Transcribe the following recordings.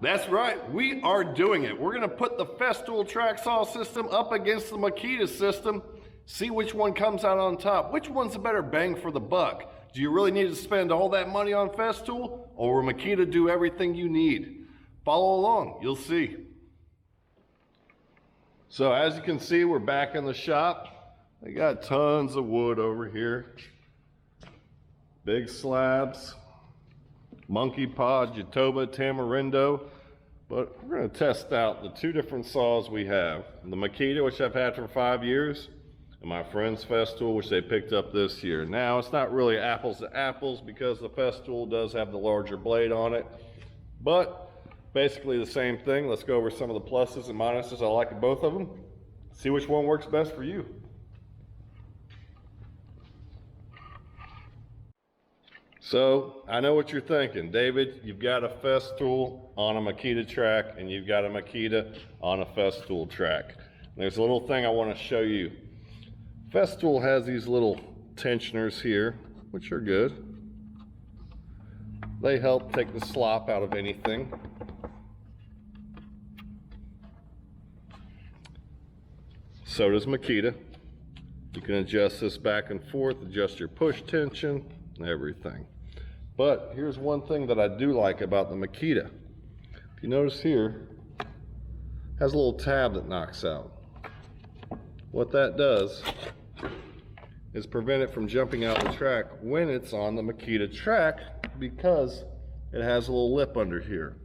That's right, we are doing it. We're gonna put the Festool track saw system up against the Makita system, see which one comes out on top. Which one's the better bang for the buck? Do you really need to spend all that money on Festool, or will Makita do everything you need? Follow along, you'll see. So as you can see, we're back in the shop. They got tons of wood over here. Big slabs, monkey pod, Jatoba, Tamarindo. But we're gonna test out the two different saws we have. The Makita, which I've had for 5 years, and my friend's Festool, which they picked up this year. Now, it's not really apples to apples because the Festool does have the larger blade on it, but basically the same thing. Let's go over some of the pluses and minuses I like of both of them. See which one works best for you. So, I know what you're thinking. David, you've got a Festool on a Makita track, and you've got a Makita on a Festool track. There's a little thing I want to show you. Festool has these little tensioners here, which are good. They help take the slop out of anything. So does Makita. You can adjust this back and forth, adjust your push tension, everything. But here's one thing that I do like about the Makita. If you notice here, it has a little tab that knocks out. What that does is prevent it from jumping out the track when it's on the Makita track, because it has a little lip under here.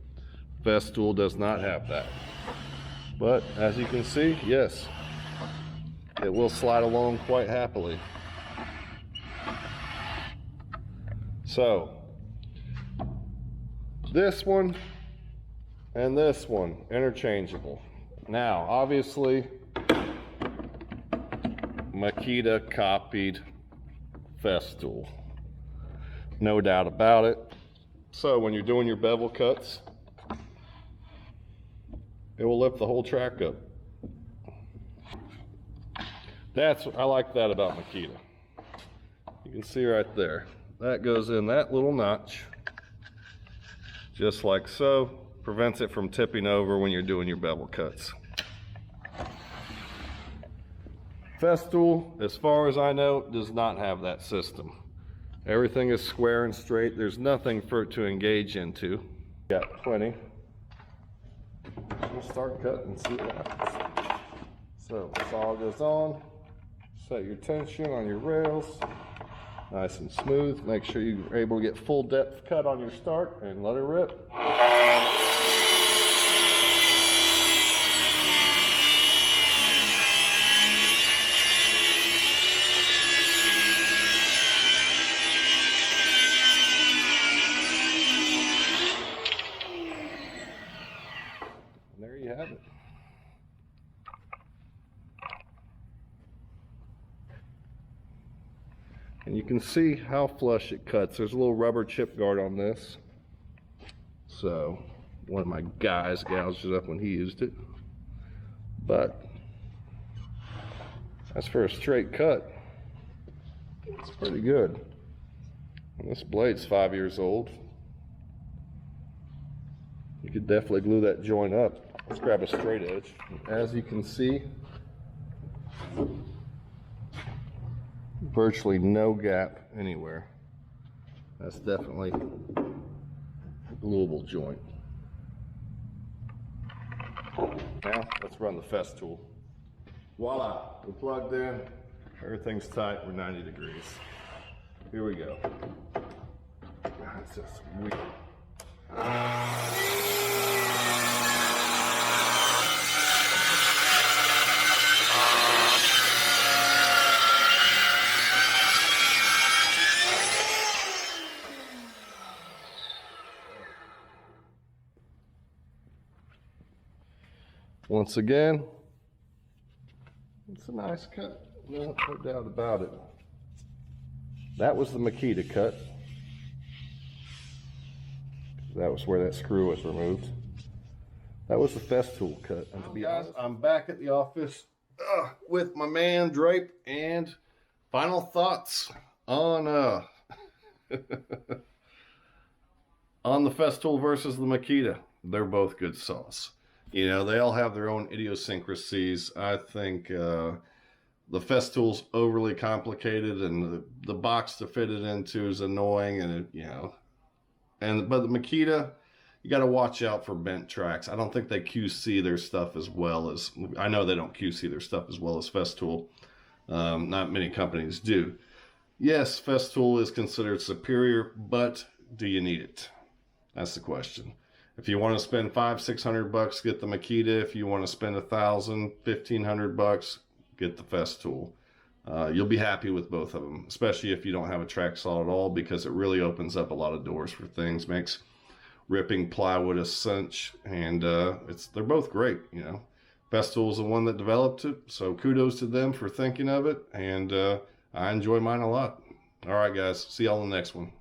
Festool does not have that. But as you can see, yes, it will slide along quite happily. So, this one and this one, interchangeable. Now, obviously, Makita copied Festool. No doubt about it. So, when you're doing your bevel cuts, it will lift the whole track up. I like that about Makita. You can see right there. That goes in that little notch, just like so. Prevents it from tipping over when you're doing your bevel cuts. Festool, as far as I know, does not have that system. Everything is square and straight. There's nothing for it to engage into. Got plenty. We'll start cutting and see what happens. So, saw goes on. Set your tension on your rails. Nice and smooth. Make sure you're able to get full depth cut on your start and let it rip. And there you have it. And you can see how flush it cuts. There's a little rubber chip guard on this. So, one of my guys gouged it up when he used it. But, as for a straight cut, it's pretty good. And this blade's 5 years old. You could definitely glue that joint up. Let's grab a straight edge. As you can see, virtually no gap anywhere. That's definitely a glueable joint. Now, let's run the Festool. Voila, we're plugged in. Everything's tight, we're 90 degrees. Here we go. It's just weird. Once again, it's a nice cut, no doubt about it. That was the Makita cut. That was where that screw was removed. That was the Festool cut. And to be honest, I'm back at the office with my man Drape, and final thoughts on on the Festool versus the Makita. they're both good sauce. You know, they all have their own idiosyncrasies. I think the Festool's overly complicated, and the box to fit it into is annoying, and it, you know, but the Makita, you got to watch out for bent tracks. I don't think they QC their stuff as well as, I know they don't QC their stuff as well as Festool. Not many companies do. Yes, Festool is considered superior, but do you need it? That's the question. If you want to spend $500-600, get the Makita. If you want to spend $1,000-1,500, get the Festool. You'll be happy with both of them, especially if you don't have a track saw at all, because it really opens up a lot of doors for things, makes ripping plywood a cinch, and they're both great. You know, Festool's the one that developed it, so kudos to them for thinking of it, and I enjoy mine a lot. All right, guys, see y'all in the next one.